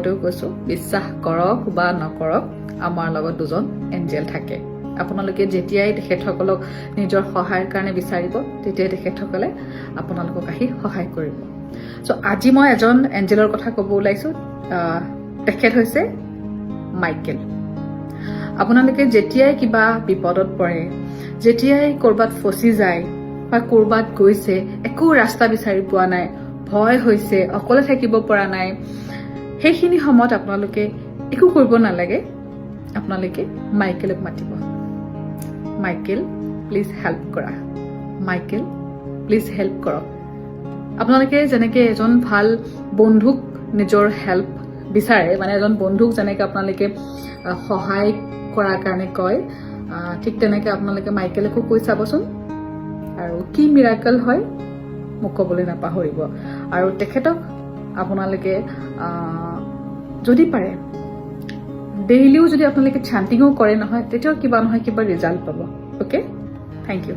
আগতেও কৈছোঁ, বিশ্বাস কৰক বা নকৰক, আমাৰ লগত দুজন এঞ্জেল থাকে। আপোনালোকে যেতিয়াই তেখেতসকলক নিজৰ সহায়ৰ কাৰণে বিচাৰিব, তেতিয়াই তেখেতসকলে আপোনালোকক আহি সহায় কৰিব। চ' আজি মই এজন এঞ্জেলৰ কথা ক'ব ওলাইছোঁ। তেখেত হৈছে মাইকেল। আপোনালোকে যেতিয়াই কিবা বিপদত পৰে, যেতিয়াই ক'ৰবাত ফচি যায় বা ক'ৰবাত গৈছে, একো ৰাস্তা বিচাৰি পোৱা নাই, ভয় হৈছে, অকলে থাকিব পৰা নাই, সেইখিনি সময়ত আপোনালোকে একো কৰিব নালাগে। আপোনালোকে মাইকেলক মাতিব, মাইকেল প্লিজ হেল্প কৰা, মাইকেল প্লিজ হেল্প কৰক। আপোনালোকে যেনেকৈ এজন ভাল বন্ধুক নিজৰ হেল্প বিচাৰে, মানে এজন বন্ধুক যেনেকৈ আপোনালোকে সহায় কৰাৰ কাৰণে কয়, ঠিক তেনেকৈ আপোনালোকে মাইকেলকো কৈ চাবচোন, আৰু কি মিৰাকল হয় মোক ক'বলৈ নাপাহৰিব। আৰু তেখেতক আপোনালোকে যদি পাৰে ডেইলিও যদি আপোনালোকে চান্টিঙো কৰে নহয়, তেতিয়াও কিবা নহয় কিবা ৰিজাল্ট পাব। Okay, thank U.